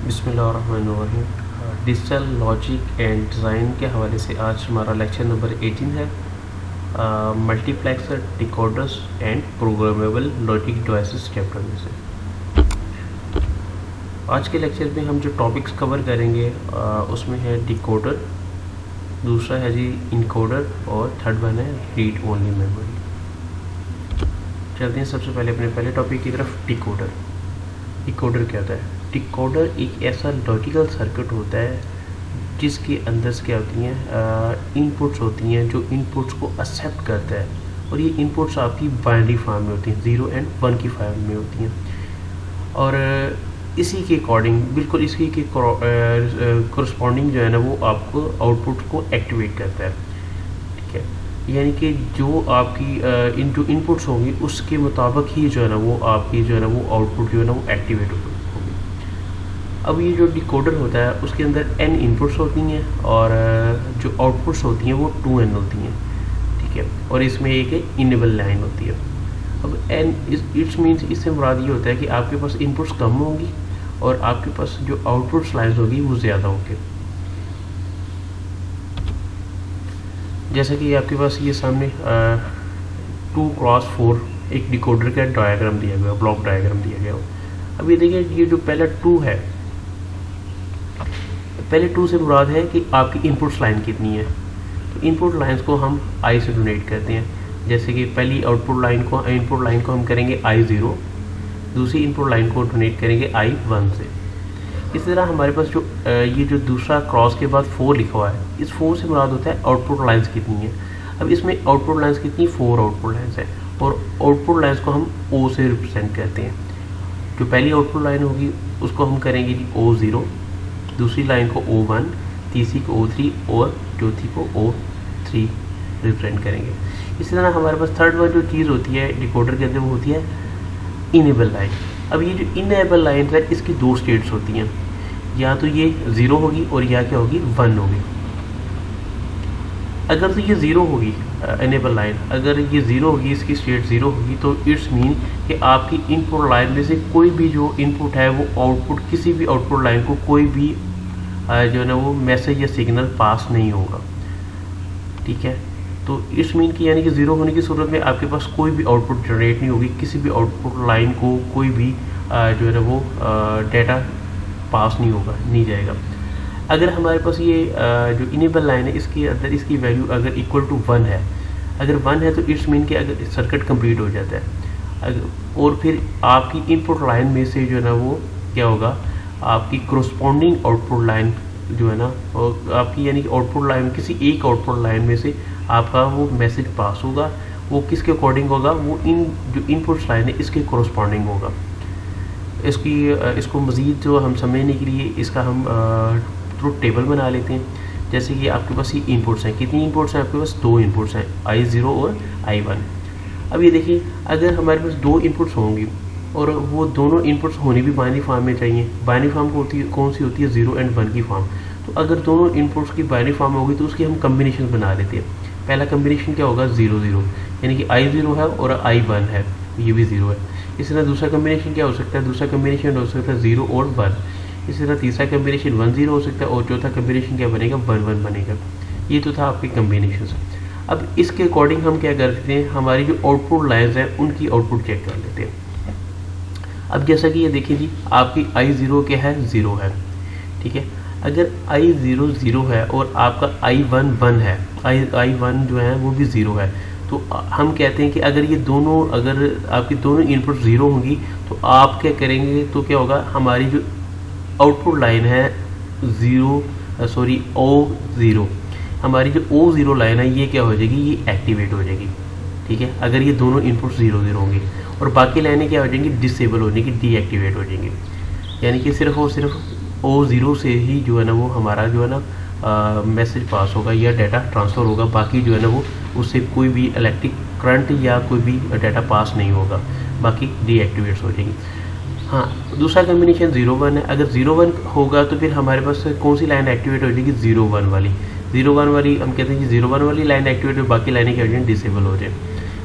बिस्मिल्लाहिर्रहमानिर्रहीम। Digital logic and design के हवाले से आज हमारा लेक्चर नंबर 18 है। Multiplexer, decoders and programmable logic devices chapter में से आज के लेक्चर में हम जो टॉपिक्स कवर करेंगे उसमें है डिकोडर, दूसरा है जी इनकोडर और थर्ड वन है रीड ओनली मेमोरी। चलते हैं सबसे पहले अपने पहले टॉपिक की तरफ। डिकोडर। डिकोडर क्या होता है? डिकोडर एक ऐसा लॉजिकल सर्किट होता है जिसके अंदर से क्या होती हैं, इनपुट्स होती हैं जो इनपुट्स को एक्सेप्ट करता है, और ये इनपुट्स आपकी बाइनरी फॉर्म में होती हैं, 0 और 1 की फॉर्म में होती हैं, और इसी के अकॉर्डिंग बिल्कुल इसी के करस्पॉन्डिंग जो है ना वो आपको आउटपुट को एक्टिवेट करता है। ठीक है, यानी कि जो आपकी जो इनपुट्स होंगी उसके मुताबिक ही जो है ना वो आपकी जो है ना वो आउटपुट जो है ना वो एक्टिवेट होगी। अब ये जो डिकोडर होता है उसके अंदर n इनपुट्स होती हैं और जो आउटपुट्स होती हैं वो 2n होती हैं। ठीक है, और इसमें एक इनेबल लाइन होती है। अब n इट्स मीन्स इससे मुराद ये होता है कि आपके पास इनपुट्स कम होंगी और आपके पास जो आउटपुट्स लाइन्स होगी वो ज़्यादा होंगे। जैसा कि आपके पास ये सामने 2x4 एक डिकोडर का डायग्राम दिया गया, ब्लॉक डायग्राम दिया गया हो। अब ये देखिए, ये जो पहला 2 है, पहले 2 से मुराद है कि आपकी इनपुट्स लाइन कितनी है। तो इनपुट लाइंस को हम i से डोनेट करते हैं। जैसे कि पहली इनपुट लाइन को हम करेंगे i0, दूसरी इनपुट लाइन को डोनेट करेंगे i1 से। इस तरह हमारे पास जो ये जो दूसरा क्रॉस के बाद 4 लिखा हुआ है, इस 4 से मुराद होता है आउटपुट लाइन्स कितनी है। अब इसमें आउटपुट लाइन्स कितनी, 4 आउटपुट लाइन्स है, और आउटपुट लाइन्स को हम O से रिप्रेजेंट करते हैं। जो पहली आउटपुट लाइन होगी उसको हम करेंगे जी O0, दूसरी लाइन को O1, तीसरी को O3 और चौथी को O3 रिप्रेजेंट करेंगे। इसी तरह हमारे पास थर्ड वन जो चीज़ होती है डिकोडर के अंदर वो होती है इनेबल लाइन। अब ये जो इनेबल लाइन है इसकी 2 स्टेट्स होती हैं, या तो ये 0 होगी और या क्या होगी 1 होगी। अगर तो ये 0 होगी इनेबल लाइन, अगर ये 0 होगी, इसकी स्टेट 0 होगी, तो इट्स मीन कि आपकी इनपुट लाइन में से कोई भी जो इनपुट है वो आउटपुट, किसी भी आउटपुट लाइन को कोई भी जो है ना वो मैसेज या सिग्नल पास नहीं होगा। ठीक है, तो इट्स मीन कि यानी कि 0 होने की सूरत में आपके पास कोई भी आउटपुट जनरेट नहीं होगी, किसी भी आउटपुट लाइन को कोई भी जो है ना वो डेटा पास नहीं होगा, नहीं जाएगा। अगर हमारे पास ये जो इनेबल लाइन है इसके अंदर इसकी वैल्यू अगर इक्वल टू 1 है, अगर 1 है तो इट्स मीन कि अगर सर्किट कंप्लीट हो जाता है। और फिर आपकी इनपुट लाइन में से जो है ना वो क्या होगा, आपकी कोरस्पॉन्डिंग आउटपुट लाइन जो है ना, और आपकी यानी कि आउटपुट लाइन, किसी एक आउटपुट लाइन में से आपका वो मैसेज पास होगा, वो किसके अकॉर्डिंग होगा, वो इन जो इनपुट्स लाइन है इसके कोरस्पॉन्डिंग होगा। इसको मज़ीद जो हम समझने के लिए इसका हम ट्रुथ टेबल बना लेते हैं। जैसे कि आपके पास ये इनपुट्स हैं, कितनी इनपुट्स हैं आपके पास, 2 इनपुट्स हैं, i0 और i1। अब ये देखिए, अगर हमारे पास 2 इनपुट्स होंगी और वो दोनों इनपुट्स होनी भी बाइनरी फॉर्म में चाहिए। बाइनरी फॉर्म कौन सी होती है, 0 और 1 की फॉर्म। तो अगर दोनों इनपुट्स की बाइनरी फॉर्म होगी तो उसकी हम कम्बिनेशन बना लेते हैं। पहला कम्बिनेशन क्या होगा, 0 0, यानी कि i0 है और i1 है, ये भी 0 है। इसी तरह दूसरा कम्बिनेशन क्या हो सकता है, दूसरा कम्बिनेशन हो सकता है 0 और 1। इसी तरह तीसरा कम्बिनेशन 1 0 हो सकता है, और चौथा कम्बिनेशन क्या बनेगा, 1 1 बनेगा। ये तो था आपके कम्बिनेशन। अब इसके अकॉर्डिंग हम क्या करते हैं, हमारी जो आउटपुट लाइन्स हैं उनकी आउटपुट चेक कर लेते हैं। अब जैसा कि ये देखिए जी, आपकी i0 क्या है, 0 है। ठीक है, अगर i0 0 है और आपका i1 1 है, i1 जो है वो भी 0 है, तो हम कहते हैं कि अगर ये दोनों, अगर आपकी दोनों इनपुट 0 होंगी तो आप क्या करेंगे, तो क्या होगा, हमारी जो आउटपुट लाइन है O0, हमारी जो O0 लाइन है ये क्या हो जाएगी, ये एक्टिवेट हो जाएगी। ठीक है, अगर ये दोनों इनपुट 0 0 होंगे, और बाकी लाइनें क्या हो जाएंगी, डिसेबल हो जाएंगी, डीएक्टिवेट हो जाएंगी। यानी कि सिर्फ और सिर्फ O0 से ही जो है ना वो हमारा जो है ना मैसेज पास होगा या डाटा ट्रांसफ़र होगा, बाकी जो है ना वो उससे कोई भी इलेक्ट्रिक करंट या कोई भी डाटा पास नहीं होगा, बाकी डीएक्टिवेट्स हो जाएंगी। हाँ, दूसरा कम्बिनेशन 0 1 है। अगर 0 1 होगा तो फिर हमारे पास कौन सी लाइन एक्टिवेट हो जाएगी, 0 1 वाली। 0 1 वाली हम कहते हैं कि 0 1 वाली लाइन एक्टिवेट हो, बाकी लाइनें क्या हो जाएंगी, डिसेबल हो जाए।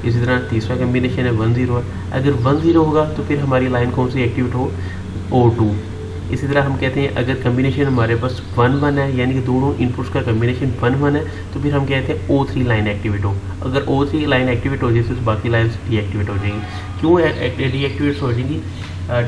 इसी तरह तीसरा कम्बिनेशन है 1 0 है। अगर 1 0 होगा तो फिर हमारी लाइन कौन सी एक्टिवेट हो, O2। इसी तरह हम कहते हैं अगर कम्बिनेशन हमारे पास 1-1 है, यानी कि दोनों इनपुट्स का कम्बिनेशन 1-1 है, तो फिर हम कहते हैं O3 लाइन एक्टिवेट हो। अगर O3 लाइन एक्टिवेट हो जाए तो बाकी लाइन्स डीएक्टिवेट हो जाएंगी। क्यों डीएक्टिवेट हो जाएंगी?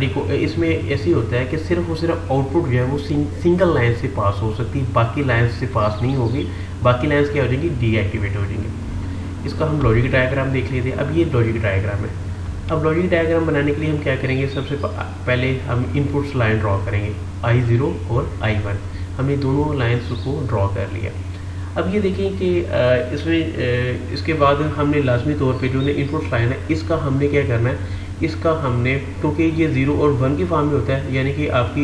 देखो इसमें ऐसे होता है कि सिर्फ और सिर्फ आउटपुट जो है वो सिंगल लाइन से पास हो सकती है, बाकी लाइन से पास नहीं होगी, बाकी लाइन्स क्या हो जाएंगी? डीएक्टिवेट हो जाएंगी। इसका हम लॉजिक डायग्राम देख लेते हैं। अब ये लॉजिक डायग्राम है। अब लॉजिक डायग्राम बनाने के लिए हम क्या करेंगे? सबसे पहले हम इनपुट्स लाइन ड्रॉ करेंगे, I0 और I1। हमने दोनों लाइन्स को ड्रॉ कर लिया। अब ये देखें कि इसमें इसके बाद हमने लाजमी तौर पे जो इनपुट्स लाइन है इसका हमने क्या करना है? इसका हमने, क्योंकि ये 0 और 1 की फॉर्म में होता है, यानी कि आपकी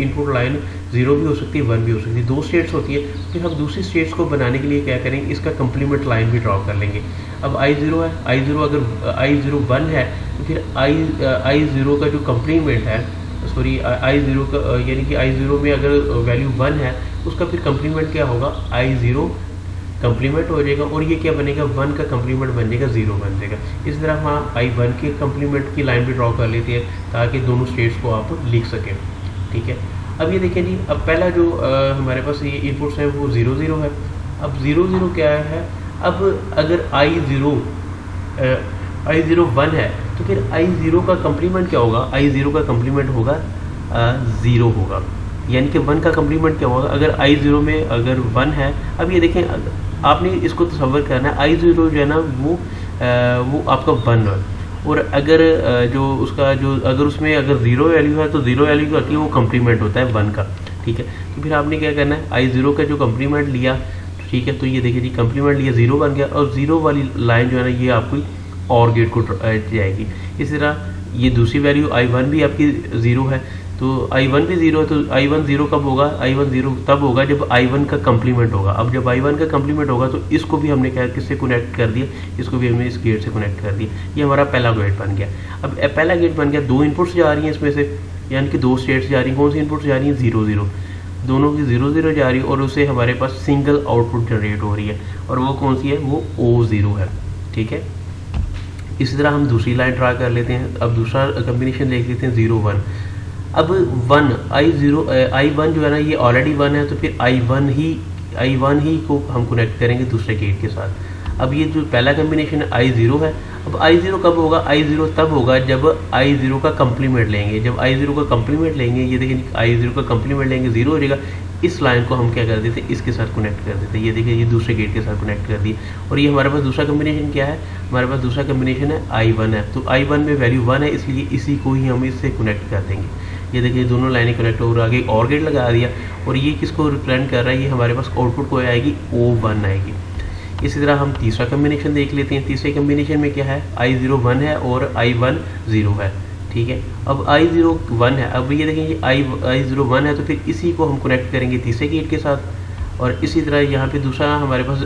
इनपुट लाइन 0 भी हो सकती है, 1 भी हो सकती है, 2 स्टेट्स होती है। फिर हम दूसरी स्टेट्स को बनाने के लिए क्या करेंगे? इसका कंप्लीमेंट लाइन भी ड्रॉ कर लेंगे। अब I0 है, I0 अगर I0 1 है तो फिर I0 का जो कंप्लीमेंट है, सॉरी I0 का यानी कि I0 में अगर वैल्यू 1 है उसका फिर कंप्लीमेंट क्या होगा? I0 कंप्लीमेंट हो जाएगा, और ये क्या बनेगा? 1 का कंप्लीमेंट बन जाएगा 0 बन जाएगा। इस तरह हम I1 के कंप्लीमेंट की लाइन भी ड्रॉ कर लेते हैं ताकि दोनों स्टेट्स को आप लिख सकें। ठीक है, अब ये देखें जी, अब पहला जो हमारे पास ये इनपुट्स हैं वो 0 0 है। अब 0 0 क्या है? अब अगर I0 1 है तो फिर I0 का कंप्लीमेंट क्या होगा? I0 का कंप्लीमेंट होगा 0 होगा, यानी कि 1 का कंप्लीमेंट क्या होगा? अगर I0 में अगर 1 है, अब ये देखें आपने इसको तसव्वुर करना है, I0 जो है ना वो आपका 1 है, और अगर जो उसका जो अगर उसमें अगर 0 वैल्यू है तो 0 वैल्यू क्या होती है? वो कंप्लीमेंट होता है 1 का। ठीक है, तो फिर आपने क्या करना है? I0 का जो कंप्लीमेंट लिया, ठीक है, तो ये देखिए जी कंप्लीमेंट लिया 0 बन गया, और 0 वाली लाइन जो है ना ये आपको और गेट को जाएगी। इसी तरह ये दूसरी वैल्यू I1 भी आपकी 0 है, तो I1 भी 0 है, तो I1 0 कब होगा? I1 0 तब होगा जब I1 का कंप्लीमेंट होगा। अब जब I1 का कंप्लीमेंट होगा तो इसको भी हमने क्या किससे कनेक्ट कर दिया? इसको भी हमने इस गेट से कनेक्ट कर दिया। ये हमारा पहला गेट बन गया। अब पहला गेट बन गया, 2 इनपुट्स जा रही हैं इसमें से, यानी कि 2 स्टेट्स जा रही हैं। कौन सी इनपुट्स जा रही हैं? 0 0, दोनों की 0 0 जा रही है, और उससे हमारे पास सिंगल आउटपुट जनरेट हो रही है, और वो कौन सी है? वो O0 है। ठीक है, इसी तरह हम दूसरी लाइन ड्रा कर लेते हैं। अब दूसरा कम्बिनेशन देख लेते हैं 0 1। अब 1 I1 जो है ना ये ऑलरेडी 1 है, तो फिर I1 ही को हम कनेक्ट करेंगे दूसरे गेट के साथ। अब ये जो पहला कम्बिनेशन है I0 है। अब I0 कब होगा? I0 तब होगा जब I0 का कंप्लीमेंट लेंगे। जब I0 का कंप्लीमेंट लेंगे, ये देखिए I0 का कंप्लीमेंट लेंगे 0 हो जाएगा। इस लाइन को हम क्या कर देते? इसके साथ कनेक्ट कर देते। ये देखिए ये दूसरे गेट के साथ कनेक्ट कर दिए, और ये हमारे पास दूसरा कम्बिनेशन क्या है? हमारे पास दूसरा कम्बिनेशन है I1 है, तो I1 में वैल्यू 1 है, इसलिए इसी को ही हम इससे कनेक्ट कर देंगे। ये देखिए दोनों लाइनें कनेक्ट हो, आगे और गेट लगा दिया, और ये किसको रिप्रेजेंट कर रहा है? ये हमारे पास आउटपुट को आएगी O1 आएगी। इसी तरह हम तीसरा कम्बिनेशन देख लेते हैं। तीसरे कम्बिनेशन में क्या है? I0 1 है और I1 0 है। ठीक है, अब I0 1 है। अब ये देखें I0 1 है, तो फिर इसी को हम कनेक्ट करेंगे तीसरे गेट के साथ, और इसी तरह यहाँ पे दूसरा हमारे पास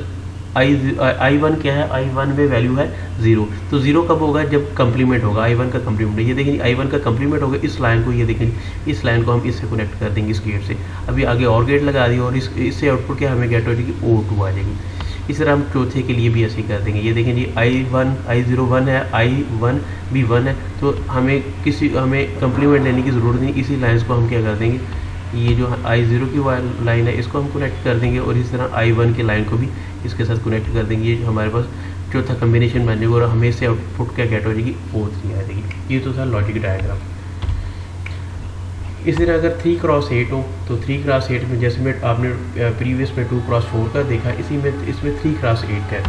I1 क्या है? I1 में वैल्यू है 0, तो 0 कब होगा? जब कंप्लीमेंट होगा, I1 का कंप्लीमेंट। ये देखें I1 का कंप्लीमेंट होगा, इस लाइन को, ये देखें इस लाइन को हम इससे कनेक्ट कर देंगे इस गेट से। अभी आगे और गेट लगा दिया, और इससे आउटपुट क्या हमें गेट हो जाएगी? O2 आ जाएगी। इस तरह हम चौथे के लिए भी ऐसे ही कर देंगे। ये देखें जी I0 1 है, I1 भी 1 है, तो हमें कंप्लीमेंट लेने की ज़रूरत नहीं। इसी लाइन्स को हम क्या कर देंगे? ये जो I0 की लाइन है इसको हम कनेक्ट कर देंगे, और इस तरह I1 की लाइन को भी इसके साथ कनेक्ट कर देंगे। ये हमारे पास चौथा कम्बिनेशन बन जाएगा, और हमें इससे आउटपुट क्या गेट हो जाएगी? O3 आ जाएगी। ये तो था लॉजिक डायग्राम। इसी तरह अगर 3x8 हो तो 3x8 में जैसे में आपने प्रीवियस में 2x4 का देखा, इसमें 3x8 का है।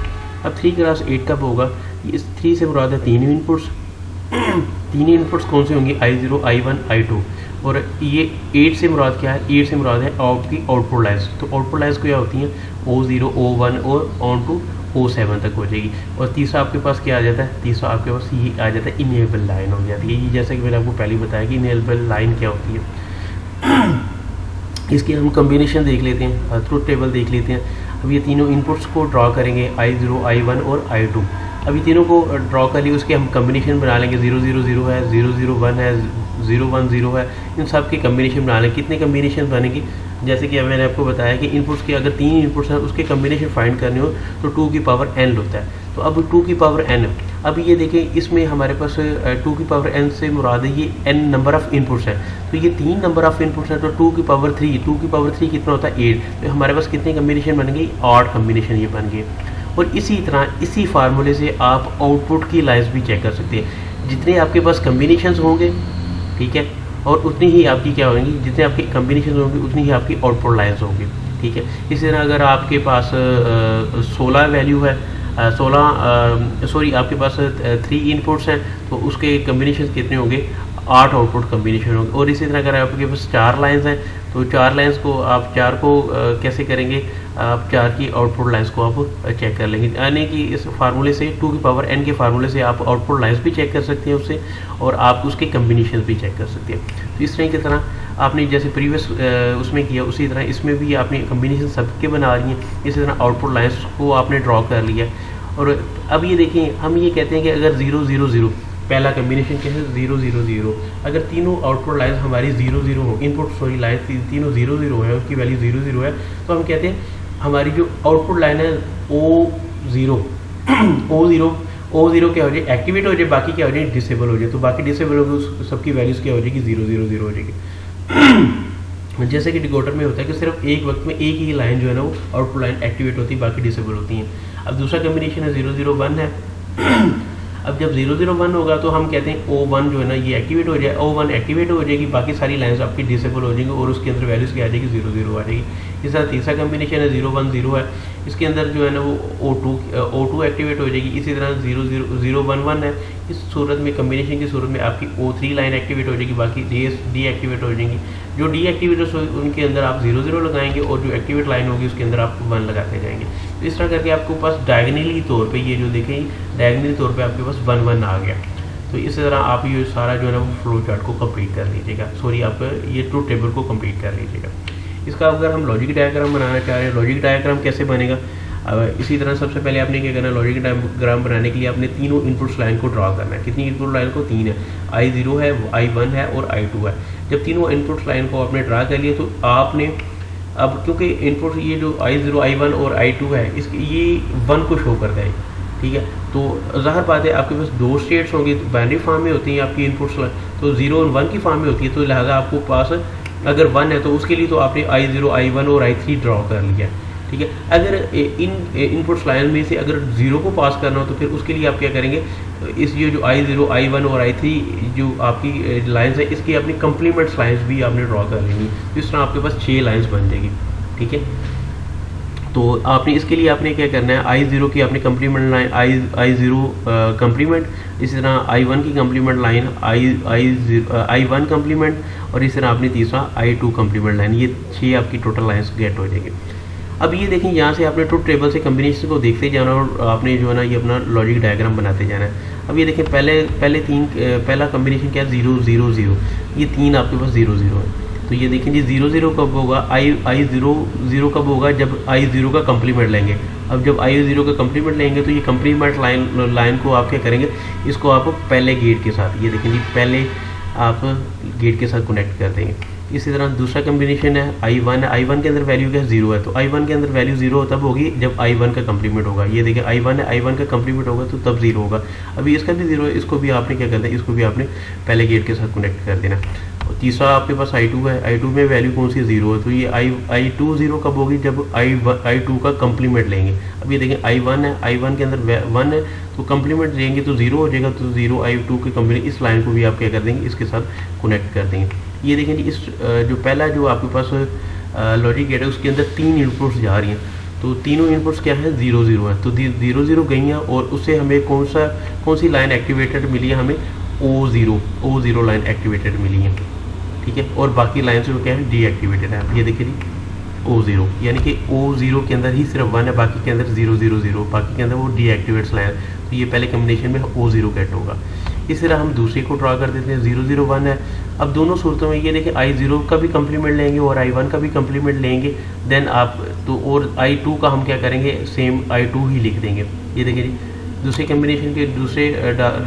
अब 3x8 कब होगा? इस 3 से मुराद है 3 इनपुट्स। 3 इनपुट्स कौन से होंगे? I0 I1 I2, और ये 8 से मुराद क्या है? 8 से मुराद है आपकी आउटपुट लाइन्स। तो आउटपुट लाइन्स क्या होती हैं? O0 O1 और ऑन टू O7 तक हो जाएगी। और तीसरा आपके पास क्या आ जाता है? तीसरा आपके पास ये आ जाता है इनेबल लाइन हो जाती है। ये जैसा कि मैंने आपको पहले बताया कि इनेबल लाइन क्या होती है। इसकी हम कम्बिनेशन देख लेते हैं, ट्रुथ टेबल देख लेते हैं। अब ये तीनों इनपुट्स को ड्रॉ करेंगे, I0 I1 और I2। अभी तीनों को ड्रॉ कर लिए, उसके हम कम्बिनेशन बना लेंगे। 0 0 0 है, 0 0 1 है, 0 1 0 है। इन सब के कम्बिनेशन बना लेंगे। कितने कम्बिनेशन बनेंगे? जैसे कि मैंने आपको बताया कि इनपुट्स के अगर 3 इनपुट्स हैं उसके कम्बिनेशन फाइंड करने हो तो 2 की पावर n होता है। तो अब 2 की पावर n, अब ये देखें इसमें हमारे पास 2 की पावर n से मुराद है ये n नंबर ऑफ़ इनपुट्स है, तो ये 3 नंबर ऑफ़ इनपुट्स हैं, तो 2 की पावर 3 कितना होता है 8, तो हमारे पास कितनी कम्बिनेशन बन गई 8 कम्बिनेशन ये बन गए। और इसी तरह इसी फार्मूले से आप आउटपुट की लाइन्स भी चेक कर सकते हैं, जितने आपके पास कम्बिनेशंस होंगे, ठीक है, और उतनी ही आपकी क्या होंगी, जितने आपके कम्बिनेशन होंगे उतनी ही आपकी आउटपुट लाइन्स होंगी, ठीक है। इसी तरह अगर आपके पास 16 वैल्यू है, 16 सॉरी आपके पास 3 इनपुट्स हैं, तो उसके कम्बिनेशन कितने होंगे 8 आउटपुट कम्बिनेशन होंगे। और इसी तरह अगर आपके पास 4 लाइन्स हैं, तो 4 लाइन्स को आप 4 को कैसे करेंगे, आप 4 की आउटपुट लाइन्स को आप चेक कर लेंगे, यानी कि इस फार्मूले से 2 की पावर n के फार्मूले से आप आउटपुट लाइन्स भी चेक कर सकते हैं उससे, और आप उसके कम्बिनेशन भी चेक कर सकते हैं। तो इस तरह की तरह आपने जैसे प्रीवियस उसमें किया उसी तरह इसमें भी आपने कम्बिनेशन सबके बना रही हैं, इसी तरह आउटपुट लाइन्स को आपने ड्रॉ कर लिया। और अब ये देखिए हम ये कहते हैं कि अगर 0 0 0 पहला कम्बिनेशन क्या है 0 0 0, अगर तीनों आउटपुट लाइन्स हमारी 0 0 हो, इनपुट सॉरी लाइन्स तीनों 0 0 है, उसकी वैल्यू 0 0 है, तो हम कहते हैं हमारी जो आउटपुट लाइन है O0 O0 क्या हो जाए एक्टिवेट हो जाए, बाकी क्या हो जाए डिसेबल हो जाए, तो बाकी डिसेबल होगी सबकी वैल्यूज़ क्या हो जाएगी 0 0 0 हो जाएगी। जैसे कि डिकोडर में होता है कि सिर्फ एक वक्त में एक ही लाइन जो है ना वो आउटपुट लाइन एक्टिवेट होती है, बाकी डिसेबल होती हैं। अब दूसरा कम्बिनेशन है 0 0 1 है। अब जब 0 0 1 होगा तो हम कहते हैं O1 जो है ना ये एक्टिवेट हो जाए, O1 एक्टिवेट हो जाएगी, बाकी सारी लाइन्स आपकी डिसेबल हो जाएंगी और उसके अंदर वैल्यूज़ क्या आ जाएगी 0 0 आ जाएगी। इस तरह तीसरा कम्बिनेशन है 0 1 0 है, इसके अंदर जो है ना वो O2 एक्टिवेट हो जाएगी। इसी तरह 0 0 0 1 1 है, इस सूरत में कम्बिनेशन की सूरत में आपकी O3 लाइन एक्टिवेट हो जाएगी, बाकी डी एक्टिवेट हो जाएंगी। जो डी एक्टिवेटर्स उनके अंदर आप 0 0 लगाएंगे और जो एक्टिवेट लाइन होगी उसके अंदर आप 1 लगाते जाएंगे। तो इस तरह करके आपके पास डायगनली तौर पे ये जो देखें डायगनली तौर पे आपके पास 1 1 आ गया। तो इस तरह आप ये सारा जो है ना वो फ्लो चार्ट को कंप्लीट कर लीजिएगा, सॉरी आप ये ट्रूथ टेबल को कंप्लीट कर लीजिएगा। इसका अगर हम लॉजिक डायग्राम बनाना चाह रहे हैं, लॉजिक डायग्राम कैसे बनेगा, अब इसी तरह सबसे पहले आपने क्या करना है, लॉजिक डायग्राम बनाने के लिए आपने तीनों इनपुट्स लाइन को ड्रॉ करना है। कितनी इनपुट लाइन को 3 है, I0 है, I1 है और I2 है। जब तीनों इनपुट्स लाइन को आपने ड्रा कर लिया तो आपने अब क्योंकि इनपुट ये जो I0 I1 और I2 है इसकी ये 1 को शो करता है, ठीक है। तो ज़ाहिर बात है आपके पास 2 स्टेट्स होंगी, तो बाइनरी फॉर्म में होती हैं आपकी इनपुट्स, तो 0 और 1 की फॉर्म में होती है, तो लिहाजा आपको पास अगर 1 है तो उसके लिए तो आपने I0 I1 और I3 ड्रॉ कर लिया, ठीक है। अगर इन इनपुट्स लाइन में से अगर 0 को पास करना हो तो फिर उसके लिए आप क्या करेंगे, इस ये जो I0 I1 और I3 जो आपकी लाइंस है इसकी अपनी कंप्लीमेंट्स लाइंस भी आपने ड्रॉ कर लेंगी, तो इस तरह आपके पास 6 लाइंस बन जाएगी, ठीक है। तो आपने इसके लिए आपने क्या करना है, I0 की अपनी कंप्लीमेंट लाइन I0 कंप्लीमेंट, इसी तरह I1 की कंप्लीमेंट लाइन I1 कंप्लीमेंट, और इसी तरह आपने तीसरा I2 कंप्लीमेंट लाइन, ये 6 आपकी टोटल लाइंस गेट हो जाएगी। अब ये देखें यहाँ से आपने ट्रूथ टेबल से कम्बिनेशन को देखते जाना और आपने जो है ना ये अपना लॉजिक डायग्राम बनाते जाना है। अब ये देखें पहला कम्बिनेशन क्या है 0 0 0, ये 3 आपके पास 0 0 है। तो ये देखें जी 0 0 कब होगा, I0 0 कब होगा जब I0 का कम्प्लीमेंट लेंगे। अब जब I0 का कम्प्लीमेंट लेंगे तो ये कम्प्लीमेंट लाइन को आप क्या करेंगे, इसको आप पहले गेट के साथ, ये देखें जी पहले आप गेट के साथ कनेक्ट कर देंगे। इसी तरह दूसरा कम्बिनेशन है I1 है, I1 के अंदर वैल्यू क्या है 0 है, तो I1 के अंदर वैल्यू 0 तब होगी जब I1 का कम्प्लीमेंट होगा। ये देखें I1 है, I1 का कम्प्लीमेंट होगा तो तब 0 होगा। अभी इसका भी 0 है, इसको भी आपने क्या करना है, इसको भी आपने पहले गेट के साथ कनेक्ट कर देना। और तीसरा आपके पास I2 है, I2 में वैल्यू कौन सी 0 है, तो ये I2 0 कब होगी जब I2 का कम्प्लीमेंट लेंगे। अब ये देखें I1 है, I1 के अंदर 1 है, तो कम्प्लीमेंट लेंगे तो 0 हो जाएगा, तो 0 I2 के कम्प्लीमेंट इस लाइन को भी आप क्या कर देंगे, इसके साथ कनेक्ट कर देंगे। ये देखें जी इस जो पहला जो आपके पास लॉजिक गेट है उसके अंदर 3 इनपुट्स जा रही हैं, तो तीनों इनपुट्स क्या है 0 0 है, तो 0 0 गई हैं और उससे हमें कौन सी लाइन एक्टिवेटेड मिली है, हमें O0 लाइन एक्टिवेटेड मिली है, ठीक है। और बाकी लाइन जो क्या है डीएक्टिवेटेड है। ये देखिए जी O0 यानी कि O0 के अंदर ही सिर्फ 1 है, बाकी के अंदर 0 0 0, बाकी के अंदर वो डीएक्टिवेट्स लाइन, तो ये पहले कम्बिनेशन में O0 गेट होगा। इस तरह हम दूसरे को ड्रा कर देते हैं 0 0 1 है। अब दोनों सूरतों में ये देखें I0 का भी कम्प्लीमेंट लेंगे और I1 का भी कम्प्लीमेंट लेंगे, देन आप तो और I2 का हम क्या करेंगे, सेम I2 ही लिख देंगे। ये देखें जी दूसरे कम्बिनेशन के दूसरे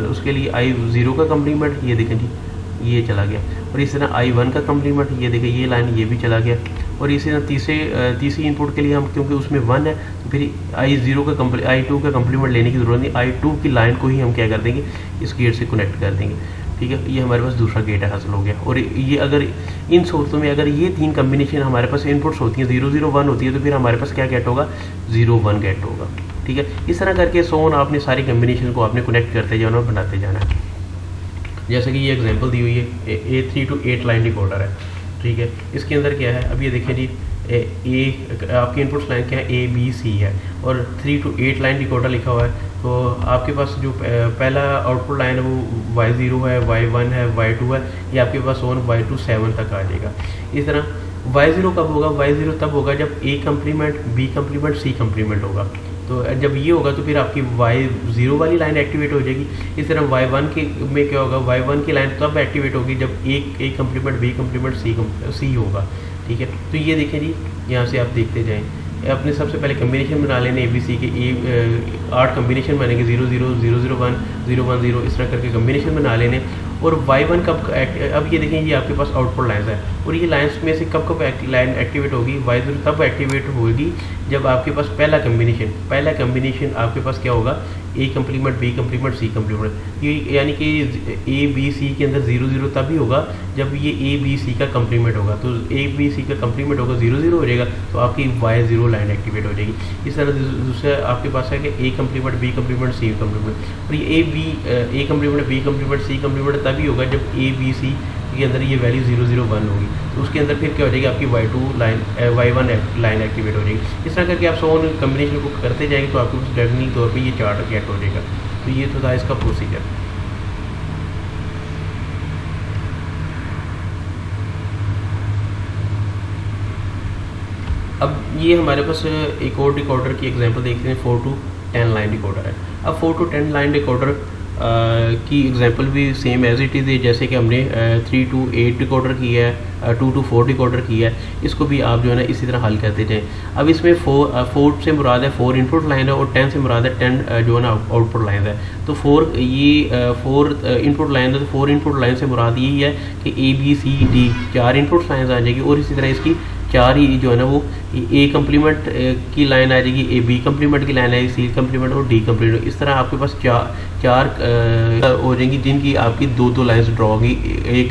उसके लिए I0 का कम्प्लीमेंट, ये देखें जी ये चला गया, और इस तरह I1 का कम्प्लीमेंट, ये देखें ये लाइन ये भी चला गया, और इसी तरह तीसरी इनपुट के लिए हम, क्योंकि उसमें 1 है, तो फिर I0 का I2 का कम्प्लीमेंट लेने की ज़रूरत नहीं, I2 की लाइन को ही हम क्या कर देंगे, इस गेट से कनेक्ट कर देंगे। ठीक है, ये हमारे पास दूसरा गेट हासिल हो गया। और ये अगर इन सूरतों में अगर ये 3 कम्बिनेशन हमारे पास इनपुट्स होती हैं, 0 0 1 होती है, तो फिर हमारे पास क्या गेट होगा, 0 1 गेट होगा। ठीक है, इस तरह करके सोन आपने सारी कम्बिनेशन को आपने कनेक्ट करते जाना और बनाते जाना है। जैसे कि ये एग्जांपल दी हुई है, A3 to 8 लाइन डिकोडर है। ठीक है, इसके अंदर क्या है, अब ये देखिए जी, आपकी इनपुट्स लाइन क्या है, ABC है, और 3 to 8 लाइन डिकोडर लिखा हुआ है। तो आपके पास जो पहला आउटपुट लाइन है वो Y0 है, Y1 है, Y2 है, ये आपके पास ऑन Y2 7 तक आ जाएगा। इस तरह Y0 कब होगा, Y0 तब होगा जब A complement, B complement, C complement होगा। तो जब ये होगा तो फिर आपकी Y0 वाली लाइन एक्टिवेट हो जाएगी। इस तरह Y1 के में क्या होगा, Y1 की लाइन तब एक्टिवेट होगी जब A complement, B complement, C होगा। ठीक है, तो ये देखें जी, यहाँ से आप देखते जाएँ, अपने सबसे पहले कम्बिनेशन बना लेने ABC के 8 कम्बिनेशन बनेंगे, 0 0 0 0 1 0 1 0, इस तरह करके कम्बिनेशन बना लेने। और Y1 कब अब ये देखें, ये आपके पास आउटपुट लाइन्स है, और ये लाइन्स में से कब लाइन एक्टिवेट होगी, Y0 तब एक्टिवेट होगी जब आपके पास पहला कम्बिनेशन आपके पास क्या होगा, A complement, B complement, C complement, ये यानी कि ABC के अंदर 0 0 तभी होगा जब ये ABC का कम्प्लीमेंट होगा। तो ABC का कम्प्लीमेंट होगा, 0 0 हो जाएगा, तो आपकी Y0 लाइन एक्टिवेट हो जाएगी। इस तरह दूसरा आपके पास है कि A complement, B complement, C complement, और ये A complement, B complement, C complement तभी होगा जब ABC के अंदर ये वैल्यू 0 0 1 होगी। तो उसके अंदर फिर क्या हो जाएगी, आपकी Y1 लाइन एक्टिवेट हो जाएगी। इस तरह करके आप सोन कम्बिनेशन को करते जाएंगे तो आपके पास डेफिनेटली तौर पे ये चार्ट गेट हो जाएगा। तो ये तो था इसका प्रोसीजर। अब ये हमारे पास एक और डिकोडर की एग्जांपल देखते हैं, 4 to 10 लाइन डिकोडर है। अब 4 to 10 लाइन डिकोडर की एग्जांपल भी सेम एज इट इज़ है, जैसे कि हमने 3 to 8 डिकोडर किया है, 2 to 4 डिकोडर किया है, इसको भी आप जो है ना इसी तरह हल करते जाएँ। अब इसमें 4 से मुराद है 4 इनपुट लाइन है, और 10 से मुराद है 10 जो है ना आउटपुट लाइन है। तो 4 इनपुट लाइन है, तो 4 इनपुट लाइन से मुराद यही है कि ABCD 4 इनपुट लाइन आ जाएगी, और इसी तरह इसकी 4 ही जो है ना वो A कम्प्लीमेंट की लाइन आ जाएगी, B कम्प्लीमेंट की लाइन आएगी, C कम्प्लीमेंट और D कम्प्लीमेंट। इस तरह आपके पास चार हो जाएंगी जिनकी आपकी 2 लाइन्स ड्रॉ होगी, एक